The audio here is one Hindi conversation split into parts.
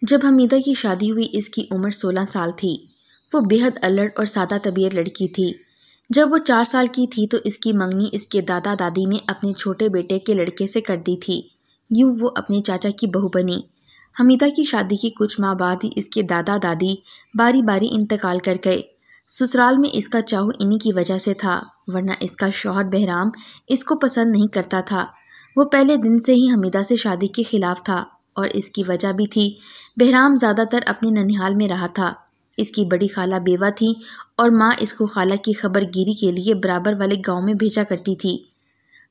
जब हमीदा की शादी हुई इसकी उम्र 16 साल थी। वो बेहद अल्लड़ और सादा तबीयत लड़की थी। जब वो 4 साल की थी तो इसकी मंगनी इसके दादा दादी ने अपने छोटे बेटे के लड़के से कर दी थी। यूँ वो अपने चाचा की बहू बनी। हमीदा की शादी के कुछ माह बाद ही इसके दादा दादी बारी बारी इंतकाल कर गए। ससुराल में इसका चाहू इन्हीं की वजह से था, वरना इसका शौहर बहराम इसको पसंद नहीं करता था। वो पहले दिन से ही हमीदा से शादी के खिलाफ था और इसकी वजह भी थी। बहराम ज़्यादातर अपने ननिहाल में रहा था। इसकी बड़ी खाला बेवा थी और माँ इसको खाला की खबरगिरी के लिए बराबर वाले गांव में भेजा करती थी।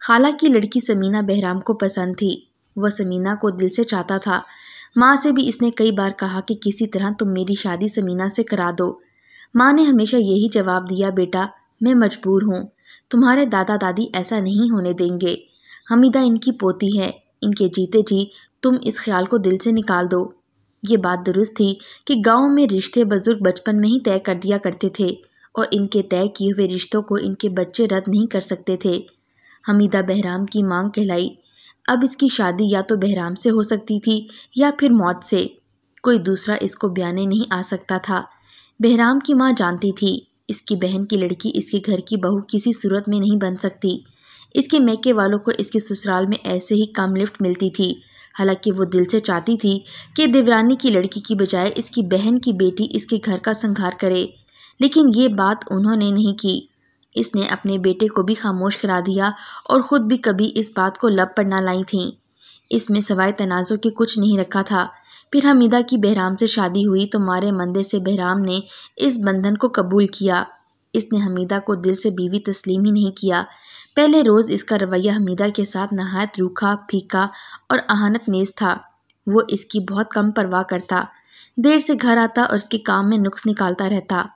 खाला की लड़की समीना बहराम को पसंद थी। वह समीना को दिल से चाहता था। माँ से भी इसने कई बार कहा कि किसी तरह तुम मेरी शादी समीना से करा दो। माँ ने हमेशा यही जवाब दिया, बेटा मैं मजबूर हूँ, तुम्हारे दादा दादी ऐसा नहीं होने देंगे। हमीदा इनकी पोती है, इनके जीते जी तुम इस ख्याल को दिल से निकाल दो। ये बात दुरुस्त थी कि गांव में रिश्ते बुजुर्ग बचपन में ही तय कर दिया करते थे और इनके तय किए हुए रिश्तों को इनके बच्चे रद्द नहीं कर सकते थे। हमीदा बहराम की मांग कहलाई। अब इसकी शादी या तो बहराम से हो सकती थी या फिर मौत से। कोई दूसरा इसको ब्याने नहीं आ सकता था। बहराम की माँ जानती थी इसकी बहन की लड़की इसके घर की बहू किसी सूरत में नहीं बन सकती। इसके मैके वालों को इसके ससुराल में ऐसे ही कम लिफ्ट मिलती थी। हालांकि वो दिल से चाहती थी कि देवरानी की लड़की की बजाय इसकी बहन की बेटी इसके घर का संहार करे, लेकिन ये बात उन्होंने नहीं की। इसने अपने बेटे को भी खामोश करा दिया और ख़ुद भी कभी इस बात को लब पर ना लाई थी। इसमें सवाए तनाज़ुर के कुछ नहीं रखा था। फिर हमीदा की बहराम से शादी हुई तो मारे मंदे से बहराम ने इस बंधन को कबूल किया। इसने हमीदा को दिल से बीवी तस्लीम ही नहीं किया। पहले रोज़ इसका रवैया हमीदा के साथ नहायत रूखा, फीका और अहानत मेज़ था। वो इसकी बहुत कम परवाह करता। देर से घर आता और इसके काम में नुक्स निकालता रहता।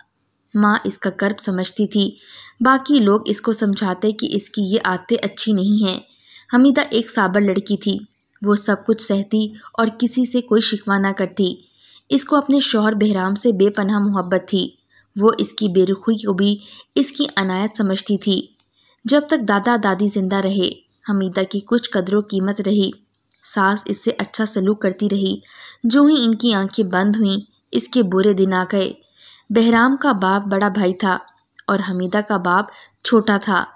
माँ इसका कर्ब समझती थी। बाकी लोग इसको समझाते कि इसकी ये आदतें अच्छी नहीं हैं। हमीदा एक साबर लड़की थी। वो सब कुछ सहती और किसी से कोई शिकवा ना करती। इसको अपने शौहर बहराम से बेपनाह मोहब्बत थी। वो इसकी बेरुखी को भी इसकी अनायत समझती थी। जब तक दादा दादी जिंदा रहे हमीदा की कुछ कदरों कीमत रही। सास इससे अच्छा सलूक करती रही। जो ही इनकी आंखें बंद हुईं इसके बुरे दिन आ गए। बहराम का बाप बड़ा भाई था और हमीदा का बाप छोटा था।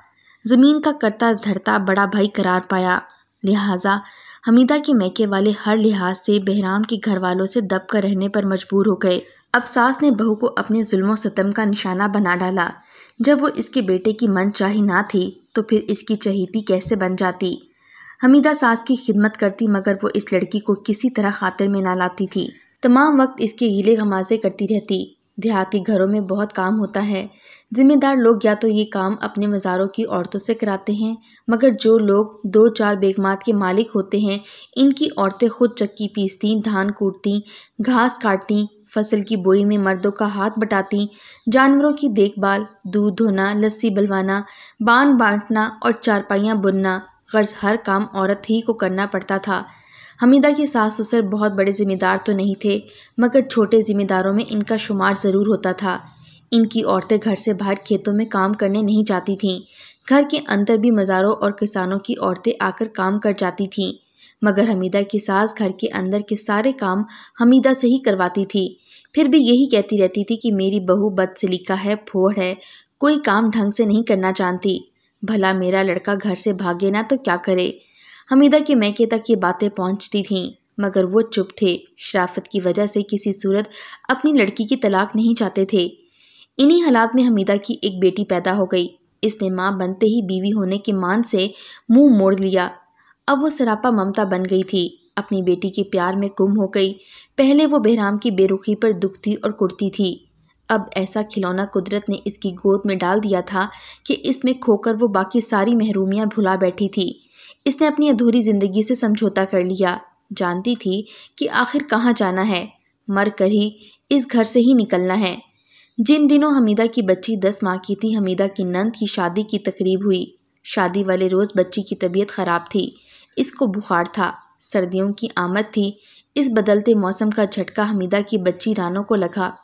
ज़मीन का करता धरता बड़ा भाई करार पाया। लिहाजा हमीदा के मैके वाले हर लिहाज से बहराम के घर वालों से दब कर रहने पर मजबूर हो गए। अब सास ने बहू को अपने जुल्मों सितम का निशाना बना डाला। जब वो इसके बेटे की मनचाही ना थी तो फिर इसकी चहेती कैसे बन जाती। हमीदा सास की खिदमत करती मगर वो इस लड़की को किसी तरह खातिर में ना लाती थी। तमाम वक्त इसके हीले गमाजे करती रहती। देहाती घरों में बहुत काम होता है। जिम्मेदार लोग या तो ये काम अपने मज़ारों की औरतों से कराते हैं, मगर जो लोग 2-4 बेगमात के मालिक होते हैं इनकी औरतें खुद चक्की पीसती, धान कूटती, घास काटती, फसल की बोई में मर्दों का हाथ बटाती, जानवरों की देखभाल, दूध धोना, लस्सी बलवाना, बान बांटना और चारपाइयाँ बुनना, गर्ज हर काम औरत ही को करना पड़ता था। हमीदा के सास ससुर बहुत बड़े ज़िम्मेदार तो नहीं थे, मगर छोटे ज़िम्मेदारों में इनका शुमार ज़रूर होता था। इनकी औरतें घर से बाहर खेतों में काम करने नहीं जाती थीं। घर के अंदर भी मज़ारों और किसानों की औरतें आकर काम कर जाती थीं, मगर हमीदा की सास घर के अंदर के सारे काम हमीदा से ही करवाती थी। फिर भी यही कहती रहती थी कि मेरी बहू बदसलीका है, फोड़ है, कोई काम ढंग से नहीं करना जानती। भला मेरा लड़का घर से भागे ना तो क्या करे। हमीदा के मैके तक ये बातें पहुंचती थीं, मगर वो चुप थे। शराफत की वजह से किसी सूरत अपनी लड़की की तलाक नहीं चाहते थे। इन्हीं हालात में हमीदा की एक बेटी पैदा हो गई। इसने माँ बनते ही बीवी होने के मान से मुंह मोड़ लिया। अब वो सरापा ममता बन गई थी। अपनी बेटी के प्यार में गुम हो गई। पहले वो बहराम की बेरुखी पर दुखती और कुड़ती थी। अब ऐसा खिलौना कुदरत ने इसकी गोद में डाल दिया था कि इसमें खोकर वो बाकी सारी महरूमियाँ भुला बैठी थी। इसने अपनी अधूरी ज़िंदगी से समझौता कर लिया। जानती थी कि आखिर कहाँ जाना है, मर कर ही इस घर से ही निकलना है। जिन दिनों हमीदा की बच्ची 10 माह की थी, हमीदा की नंद की शादी की तकरीब हुई। शादी वाले रोज़ बच्ची की तबीयत ख़राब थी। इसको बुखार था। सर्दियों की आमद थी। इस बदलते मौसम का झटका हमीदा की बच्ची रानो को लगा।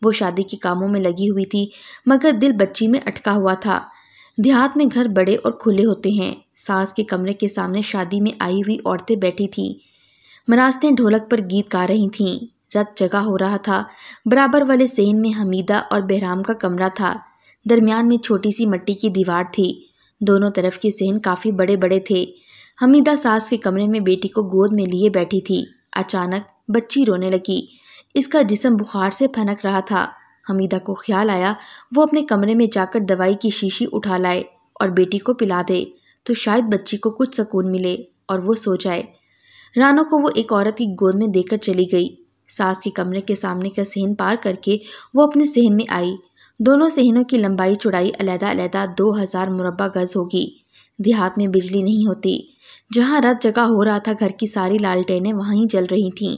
वो शादी के कामों में लगी हुई थी, मगर दिल बच्ची में अटका हुआ था। देहात में घर बड़े और खुले होते हैं। सास के कमरे के सामने शादी में आई हुई औरतें बैठी थीं। मरासतें ढोलक पर गीत गा रही थीं। रात जगा हो रहा था। बराबर वाले सेहन में हमीदा और बहराम का कमरा था। दरमियान में छोटी सी मिट्टी की दीवार थी। दोनों तरफ के सेहन काफ़ी बड़े बड़े थे। हमीदा सास के कमरे में बेटी को गोद में लिए बैठी थी। अचानक बच्ची रोने लगी। इसका जिस्म बुखार से फनक रहा था। हमीदा को ख्याल आया वो अपने कमरे में जाकर दवाई की शीशी उठा लाए और बेटी को पिला दे तो शायद बच्ची को कुछ सुकून मिले और वो सो जाए। रानो को वो एक औरत की गोद में देकर चली गई। सास के कमरे के सामने का सेहन पार करके वो अपने सेहन में आई। दोनों सेहनों की लंबाई चौड़ाई अलग-अलग 2000 मुरब्बा गज होगी। देहात में बिजली नहीं होती। जहाँ रात जगा हो रहा था घर की सारी लालटेनें वहीं जल रही थीं।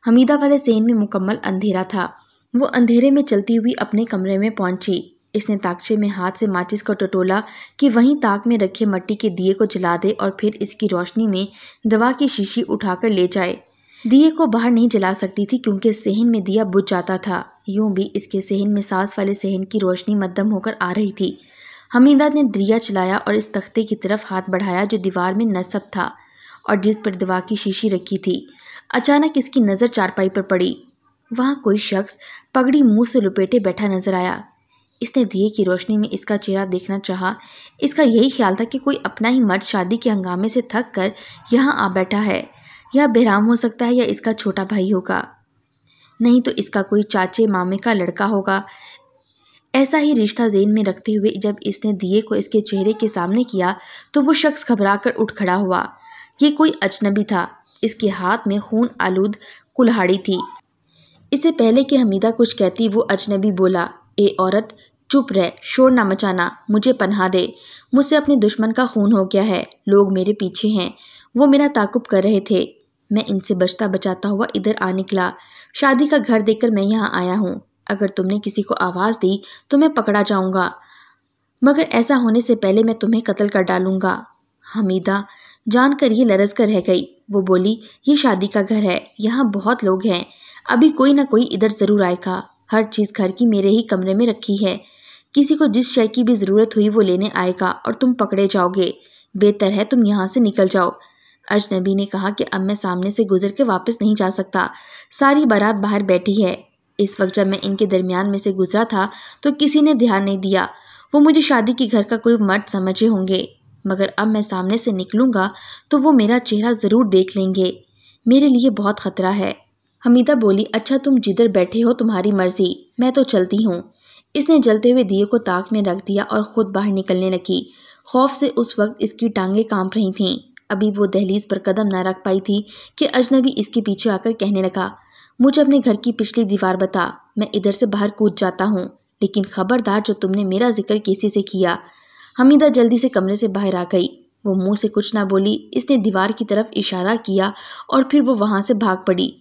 हमीदा वाले सेहन में मुकम्मल अंधेरा था। वो अंधेरे में चलती हुई अपने कमरे में पहुंची। इसने ताकचे में हाथ से माचिस को टटोला कि वहीं ताक में रखे मिट्टी के दिए को जला दे और फिर इसकी रोशनी में दवा की शीशी उठाकर ले जाए। दिए को बाहर नहीं जला सकती थी क्योंकि सेहन में दिया बुझ जाता था। यूं भी इसके सेहन में सास वाले सेहन की रोशनी मध्यम होकर आ रही थी। हमीदा ने दिया चलाया और इस तख्ते की तरफ हाथ बढ़ाया जो दीवार में नस्ब था और जिस पर दवा की शीशी रखी थी। अचानक इसकी नज़र चारपाई पर पड़ी। वहाँ कोई शख्स पगड़ी मुंह से लपेटे बैठा नजर आया। इसने दिए की रोशनी में इसका चेहरा देखना चाहा। इसका यही ख्याल था कि कोई अपना ही मर्द शादी के हंगामे से थक कर यहाँ आ बैठा है। यह बहराम हो सकता है या इसका छोटा भाई होगा, नहीं तो इसका कोई चाचे मामे का लड़का होगा। ऐसा ही रिश्ता ज़हन में रखते हुए जब इसने दिए को इसके चेहरे के सामने किया तो वो शख्स घबरा कर उठ खड़ा हुआ। ये कोई अजनबी था। इसके हाथ में खून आलूद कुल्हाड़ी थी। इससे पहले कि हमीदा कुछ कहती वो अजनबी बोला, ए औरत चुप रह, शोर ना मचाना, मुझे पनाह दे। मुझसे अपने दुश्मन का खून हो गया है। लोग मेरे पीछे हैं। वो मेरा ताकुब कर रहे थे। मैं इनसे बचता बचाता हुआ इधर आ निकला। शादी का घर देखकर मैं यहाँ आया हूँ। अगर तुमने किसी को आवाज़ दी तो मैं पकड़ा जाऊँगा, मगर ऐसा होने से पहले मैं तुम्हें कत्ल कर डालूँगा। हमीदा जानकर ये लरज़ कर रह गई। वो बोली, ये शादी का घर है, यहाँ बहुत लोग हैं। अभी कोई ना कोई इधर ज़रूर आएगा। हर चीज़ घर की मेरे ही कमरे में रखी है। किसी को जिस शय की भी ज़रूरत हुई वो लेने आएगा और तुम पकड़े जाओगे। बेहतर है तुम यहाँ से निकल जाओ। अजनबी ने कहा कि अब मैं सामने से गुजर के वापस नहीं जा सकता। सारी बारात बाहर बैठी है। इस वक्त जब मैं इनके दरमियान में से गुजरा था तो किसी ने ध्यान नहीं दिया। वो मुझे शादी के घर का कोई मर्द समझे होंगे, मगर अब मैं सामने से निकलूँगा तो वो मेरा चेहरा ज़रूर देख लेंगे। मेरे लिए बहुत ख़तरा है। हमीदा बोली, अच्छा तुम जिधर बैठे हो तुम्हारी मर्जी, मैं तो चलती हूँ। इसने जलते हुए दिए को ताक में रख दिया और ख़ुद बाहर निकलने लगी। खौफ से उस वक्त इसकी टांगें कांप रही थीं। अभी वो दहलीज पर कदम न रख पाई थी कि अजनबी इसके पीछे आकर कहने लगा, मुझे अपने घर की पिछली दीवार बता, मैं इधर से बाहर कूद जाता हूँ, लेकिन खबरदार जो तुमने मेरा जिक्र किसी से किया। हमीदा जल्दी से कमरे से बाहर आ गई। वो मुंह से कुछ ना बोली। इसने दीवार की तरफ इशारा किया और फिर वो वहाँ से भाग पड़ी।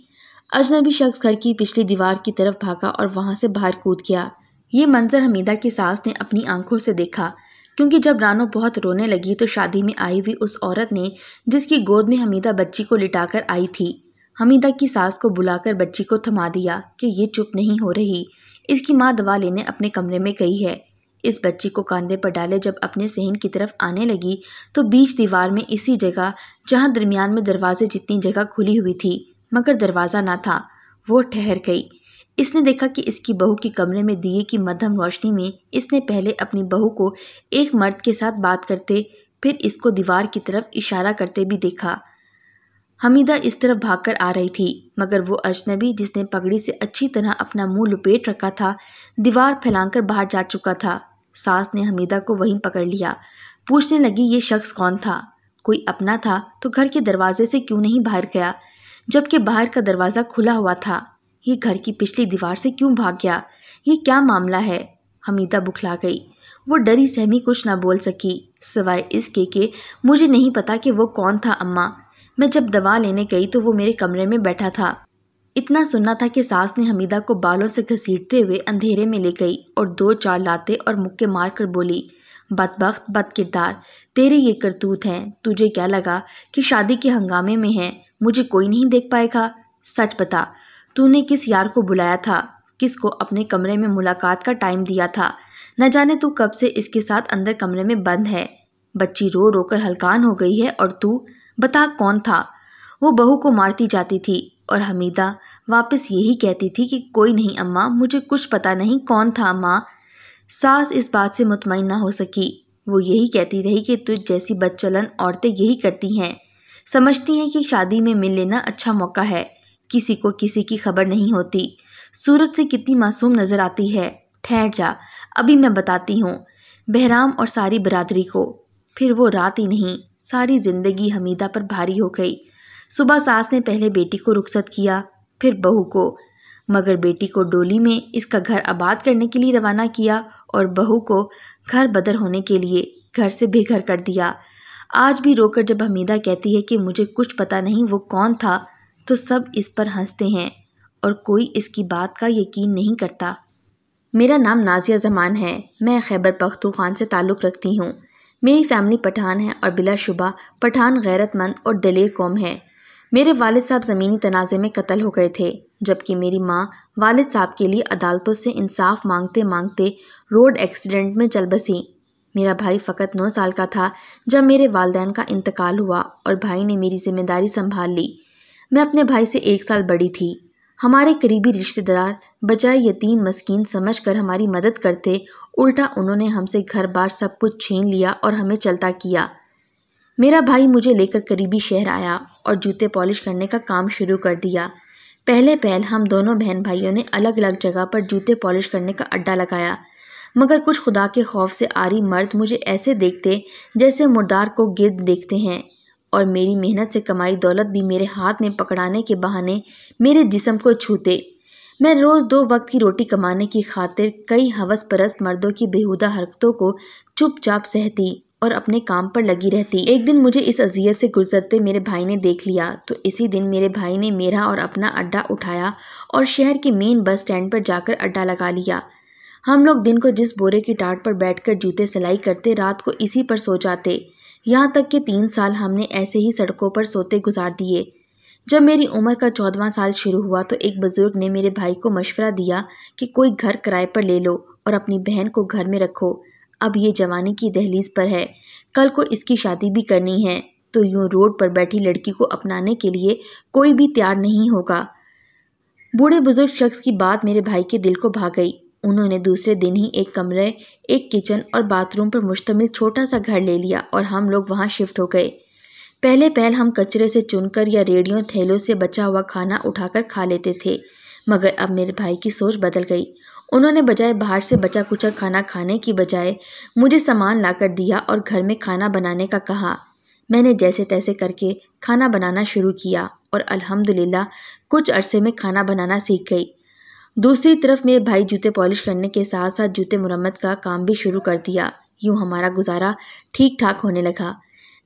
अजनबी शख्स घर की पिछली दीवार की तरफ भागा और वहाँ से बाहर कूद गया। ये मंजर हमीदा की सास ने अपनी आंखों से देखा, क्योंकि जब रानो बहुत रोने लगी तो शादी में आई हुई उस औरत ने जिसकी गोद में हमीदा बच्ची को लिटाकर आई थी, हमीदा की सास को बुलाकर बच्ची को थमा दिया कि ये चुप नहीं हो रही। इसकी माँ दवा लेने अपने कमरे में गई है। इस बच्ची को कंधे पर डाले जब अपने सहन की तरफ आने लगी तो बीच दीवार में इसी जगह जहाँ दरमियान में दरवाजे जितनी जगह खुली हुई थी मगर दरवाज़ा ना था, वो ठहर गई। इसने देखा कि इसकी बहू के कमरे में दिए की मध्यम रोशनी में इसने पहले अपनी बहू को एक मर्द के साथ बात करते, फिर इसको दीवार की तरफ इशारा करते भी देखा। हमीदा इस तरफ भागकर आ रही थी, मगर वो अजनबी जिसने पगड़ी से अच्छी तरह अपना मुंह लुपेट रखा था दीवार फैलाकर बाहर जा चुका था। सास ने हमीदा को वहीं पकड़ लिया। पूछने लगी, ये शख्स कौन था? कोई अपना था तो घर के दरवाजे से क्यों नहीं बाहर गया, जबकि बाहर का दरवाज़ा खुला हुआ था? ये घर की पिछली दीवार से क्यों भाग गया? ये क्या मामला है? हमीदा बुखला गई। वो डरी सहमी कुछ ना बोल सकी, सिवाय इसके कि मुझे नहीं पता कि वो कौन था अम्मा। मैं जब दवा लेने गई तो वो मेरे कमरे में बैठा था। इतना सुनना था कि सास ने हमीदा को बालों से घसीटते हुए अंधेरे में ले गई और 2-4 लाते और मुक्के मार कर बोली, बदबख्त बदकिरदार, तेरे ये करतूत हैं। तुझे क्या लगा कि शादी के हंगामे में है, मुझे कोई नहीं देख पाएगा? सच बता, तूने किस यार को बुलाया था? किसको अपने कमरे में मुलाकात का टाइम दिया था? न जाने तू कब से इसके साथ अंदर कमरे में बंद है। बच्ची रो रो कर हलकान हो गई है और तू बता कौन था? वो बहू को मारती जाती थी और हमीदा वापस यही कहती थी कि कोई नहीं अम्मा, मुझे कुछ पता नहीं कौन था अम्मा। सास इस बात से मुतमईन ना हो सकी। वो यही कहती रही कि तुझ जैसी बदचलन औरतें यही करती हैं, समझती हैं कि शादी में मिल लेना अच्छा मौका है। किसी को किसी की खबर नहीं होती। सूरत से कितनी मासूम नजर आती है। ठहर जा, अभी मैं बताती हूँ बहराम और सारी बरादरी को। फिर वो रात ही नहीं, सारी जिंदगी हमीदा पर भारी हो गई। सुबह सास ने पहले बेटी को रुखसत किया, फिर बहू को, मगर बेटी को डोली में इसका घर आबाद करने के लिए रवाना किया और बहू को घर बदर होने के लिए घर से बेघर कर दिया। आज भी रोकर जब हमीदा कहती है कि मुझे कुछ पता नहीं वो कौन था, तो सब इस पर हंसते हैं और कोई इसकी बात का यकीन नहीं करता। मेरा नाम नाजिया जमान है। मैं खैबर पख्तूनख्वा से ताल्लुक़ रखती हूँ। मेरी फैमिली पठान है और बिलाशुबा पठान गैरतमंद और दलेर कौम है। मेरे वालिद साहब ज़मीनी तनाज़े में कत्ल हो गए थे, जबकि मेरी माँ वालिद साहब के लिए अदालतों से इंसाफ मांगते मांगते रोड एक्सीडेंट में चल बसी। मेरा भाई फ़कत 9 साल का था जब मेरे वालिदैन का इंतकाल हुआ और भाई ने मेरी जिम्मेदारी संभाल ली। मैं अपने भाई से 1 साल बड़ी थी। हमारे करीबी रिश्तेदार बजाय यतीम मस्कीन समझकर हमारी मदद करते, उल्टा उन्होंने हमसे घर बार सब कुछ छीन लिया और हमें चलता किया। मेरा भाई मुझे लेकर करीबी शहर आया और जूते पॉलिश करने का काम शुरू कर दिया। पहले पहल हम दोनों बहन भाइयों ने अलग अलग जगह पर जूते पॉलिश करने का अड्डा लगाया, मगर कुछ खुदा के खौफ से आरी मर्द मुझे ऐसे देखते जैसे मुर्दार को गिद्ध देखते हैं, और मेरी मेहनत से कमाई दौलत भी मेरे हाथ में पकड़ाने के बहाने मेरे जिस्म को छूते। मैं रोज़ 2 वक्त की रोटी कमाने की खातिर कई हवस परस्त मर्दों की बेहुदा हरकतों को चुपचाप सहती और अपने काम पर लगी रहती। एक दिन मुझे इस अजियत से गुजरते मेरे भाई ने देख लिया, तो इसी दिन मेरे भाई ने मेरा और अपना अड्डा उठाया और शहर के मेन बस स्टैंड पर जाकर अड्डा लगा लिया। हम लोग दिन को जिस बोरे की टाट पर बैठकर जूते सिलाई करते, रात को इसी पर सो जाते। यहाँ तक कि 3 साल हमने ऐसे ही सड़कों पर सोते गुजार दिए। जब मेरी उम्र का 14वां साल शुरू हुआ तो एक बुजुर्ग ने मेरे भाई को मशवरा दिया कि कोई घर किराए पर ले लो और अपनी बहन को घर में रखो। अब ये जवानी की दहलीज पर है, कल को इसकी शादी भी करनी है, तो यूं रोड पर बैठी लड़की को अपनाने के लिए कोई भी तैयार नहीं होगा। बूढ़े बुजुर्ग शख्स की बात मेरे भाई के दिल को भा गई। उन्होंने दूसरे दिन ही एक कमरे, एक किचन और बाथरूम पर मुश्तमिल छोटा सा घर ले लिया और हम लोग वहाँ शिफ्ट हो गए। पहले पहल हम कचरे से चुनकर या रेडियो थैलों से बचा हुआ खाना उठाकर खा लेते थे, मगर अब मेरे भाई की सोच बदल गई। उन्होंने बजाय बाहर से बचा कुचा खाना खाने की बजाय मुझे सामान लाकर दिया और घर में खाना बनाने का कहा। मैंने जैसे तैसे करके खाना बनाना शुरू किया और अल्हम्दुलिल्लाह कुछ अरसे में खाना बनाना सीख गई। दूसरी तरफ मेरे भाई जूते पॉलिश करने के साथ साथ जूते मुरम्मत का काम भी शुरू कर दिया। यूँ हमारा गुजारा ठीक ठाक होने लगा।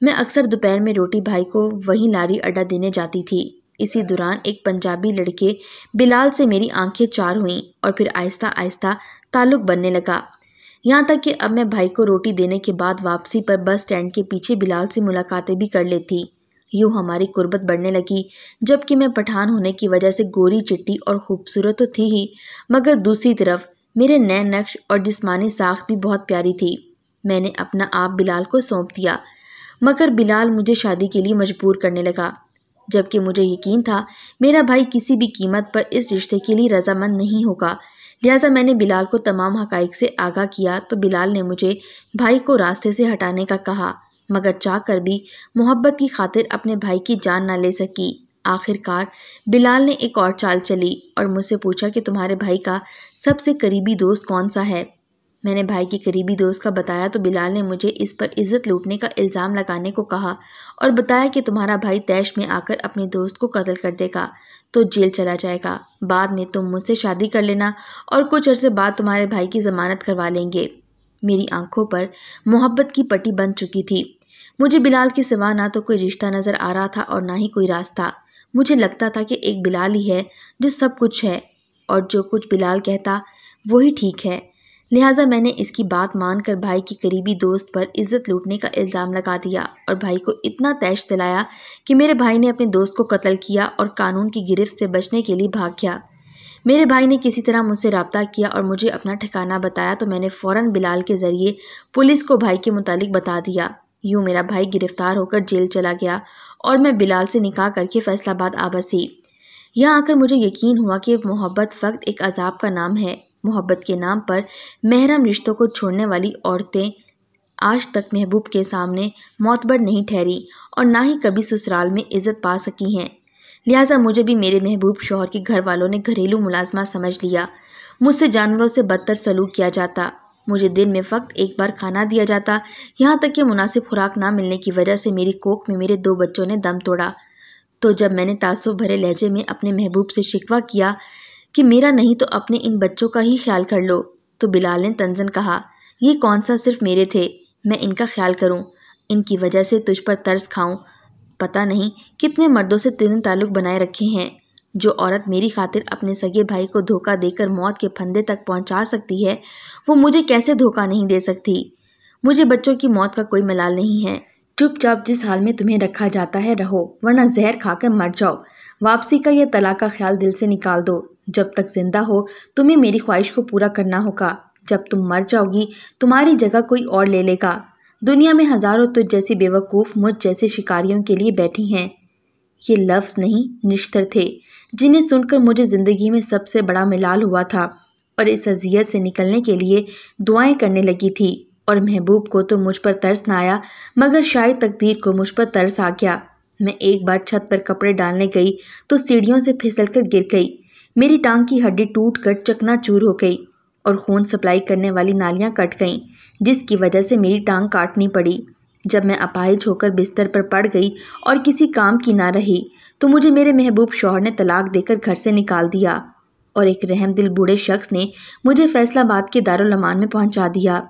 मैं अक्सर दोपहर में रोटी भाई को वहीं लारी अड्डा देने जाती थी। इसी दौरान एक पंजाबी लड़के बिलाल से मेरी आंखें चार हुईं और फिर आहिस्ता आहिस्ता ताल्लुक़ बनने लगा। यहाँ तक कि अब मैं भाई को रोटी देने के बाद वापसी पर बस स्टैंड के पीछे बिलाल से मुलाकातें भी कर लेती। यूँ हमारी कुर्बत बढ़ने लगी। जबकि मैं पठान होने की वजह से गोरी चिट्टी और खूबसूरत तो थी ही, मगर दूसरी तरफ मेरे नए नक्श और जिस्मानी साख्त भी बहुत प्यारी थी। मैंने अपना आप बिलाल को सौंप दिया, मगर बिलाल मुझे शादी के लिए मजबूर करने लगा, जबकि मुझे यकीन था मेरा भाई किसी भी कीमत पर इस रिश्ते के लिए रजामंद नहीं होगा। लिहाजा मैंने बिलाल को तमाम हकाइक से आगाह किया तो बिलाल ने मुझे भाई को रास्ते से हटाने का कहा, मगर चाह कर भी मोहब्बत की खातिर अपने भाई की जान ना ले सकी। आखिरकार बिलाल ने एक और चाल चली और मुझसे पूछा कि तुम्हारे भाई का सबसे करीबी दोस्त कौन सा है। मैंने भाई के करीबी दोस्त का बताया तो बिलाल ने मुझे इस पर इज्जत लूटने का इल्ज़ाम लगाने को कहा और बताया कि तुम्हारा भाई तैश में आकर अपने दोस्त को कत्ल कर देगा तो जेल चला जाएगा। बाद में तुम मुझसे शादी कर लेना और कुछ अरसे बाद तुम्हारे भाई की ज़मानत करवा लेंगे। मेरी आंखों पर मोहब्बत की पट्टी बन चुकी थी। मुझे बिलाल के सिवा ना तो कोई रिश्ता नज़र आ रहा था और ना ही कोई रास्ता। मुझे लगता था कि एक बिलाल ही है जो सब कुछ है और जो कुछ बिलाल कहता वही ठीक है। लिहाजा मैंने इसकी बात मानकर भाई की करीबी दोस्त पर इज्जत लूटने का इल्ज़ाम लगा दिया और भाई को इतना तैश दिलाया कि मेरे भाई ने अपने दोस्त को कत्ल किया और कानून की गिरफ्त से बचने के लिए भाग गया। मेरे भाई ने किसी तरह मुझसे रब्ता किया और मुझे अपना ठिकाना बताया तो मैंने फ़ौरन बिलाल के ज़रिए पुलिस को भाई के मुतालिक बता दिया। यूँ मेरा भाई गिरफ्तार होकर जेल चला गया और मैं बिलाल से निकाह करके फैसलाबाद आ बसी। यहाँ आकर मुझे यकीन हुआ कि मोहब्बत फ़क़्त एक अजाब का नाम है। मोहब्बत के नाम पर महरम रिश्तों को छोड़ने वाली औरतें आज तक महबूब के सामने मोतबर नहीं ठहरी और ना ही कभी ससुराल में इज़्ज़त पा सकी हैं। लिहाजा मुझे भी मेरे महबूब शौहर के घर वालों ने घरेलू मुलाजमा समझ लिया। मुझसे जानवरों से बदतर सलूक किया जाता। मुझे दिन में फ़क़्त एक बार खाना दिया जाता। यहाँ तक कि मुनासिब खुराक ना मिलने की वजह से मेरी कोख में मेरे 2 बच्चों ने दम तोड़ा। तो जब मैंने तासुब भरे लहजे में अपने महबूब से शिकवा किया कि मेरा नहीं तो अपने इन बच्चों का ही ख्याल कर लो, तो बिलाल ने तंज़न कहा, ये कौन सा सिर्फ मेरे थे, मैं इनका ख्याल करूं, इनकी वजह से तुझ पर तरस खाऊं। पता नहीं कितने मर्दों से तेरे ताल्लुक़ बनाए रखे हैं। जो औरत मेरी खातिर अपने सगे भाई को धोखा देकर मौत के फंदे तक पहुंचा सकती है, वो मुझे कैसे धोखा नहीं दे सकती। मुझे बच्चों की मौत का कोई मलाल नहीं है। चुपचाप जिस हाल में तुम्हें रखा जाता है रहो, वरना जहर खाकर मर जाओ। वापसी का यह तलाक का ख्याल दिल से निकाल दो। जब तक जिंदा हो तुम्हें मेरी ख्वाहिश को पूरा करना होगा। जब तुम मर जाओगी तुम्हारी जगह कोई और ले लेगा। दुनिया में हज़ारों तुझ जैसी बेवकूफ़ मुझ जैसे शिकारियों के लिए बैठी हैं। ये लफ्ज़ नहीं निश्तर थे जिन्हें सुनकर मुझे ज़िंदगी में सबसे बड़ा मिलाल हुआ था और इस अज़ियत से निकलने के लिए दुआएं करने लगी थी। और महबूब को तो मुझ पर तरस ना आया, मगर शायद तकदीर को मुझ पर तरस आ गया। मैं एक बार छत पर कपड़े डालने गई तो सीढ़ियों से फिसलकर गिर गई। मेरी टांग की हड्डी टूटकर चकनाचूर हो गई और खून सप्लाई करने वाली नालियां कट गईं, जिसकी वजह से मेरी टांग काटनी पड़ी। जब मैं अपाहिज होकर बिस्तर पर पड़ गई और किसी काम की ना रही, तो मुझे मेरे महबूब शौहर ने तलाक देकर घर से निकाल दिया और एक रहमदिल बूढ़े शख्स ने मुझे फैसलाबाद के दारुल अमान में पहुंचा दिया।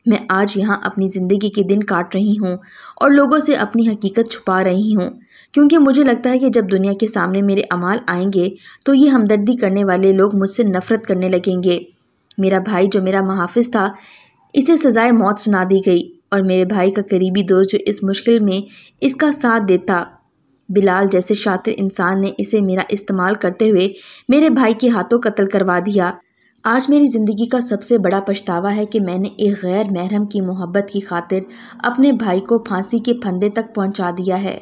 मैं आज यहाँ अपनी ज़िंदगी के दिन काट रही हूँ और लोगों से अपनी हकीकत छुपा रही हूँ, क्योंकि मुझे लगता है कि जब दुनिया के सामने मेरे अमाल आएंगे तो ये हमदर्दी करने वाले लोग मुझसे नफ़रत करने लगेंगे। मेरा भाई जो मेरा मुहाफ़िज़ था, इसे सज़ाए मौत सुना दी गई और मेरे भाई का करीबी दोस्त जो इस मुश्किल में इसका साथ देता, बिलाल जैसे शातिर इंसान ने इसे मेरा इस्तेमाल करते हुए मेरे भाई के हाथों कत्ल करवा दिया। आज मेरी ज़िंदगी का सबसे बड़ा पछतावा है कि मैंने एक गैर महरम की मोहब्बत की खातिर अपने भाई को फांसी के फंदे तक पहुंचा दिया है।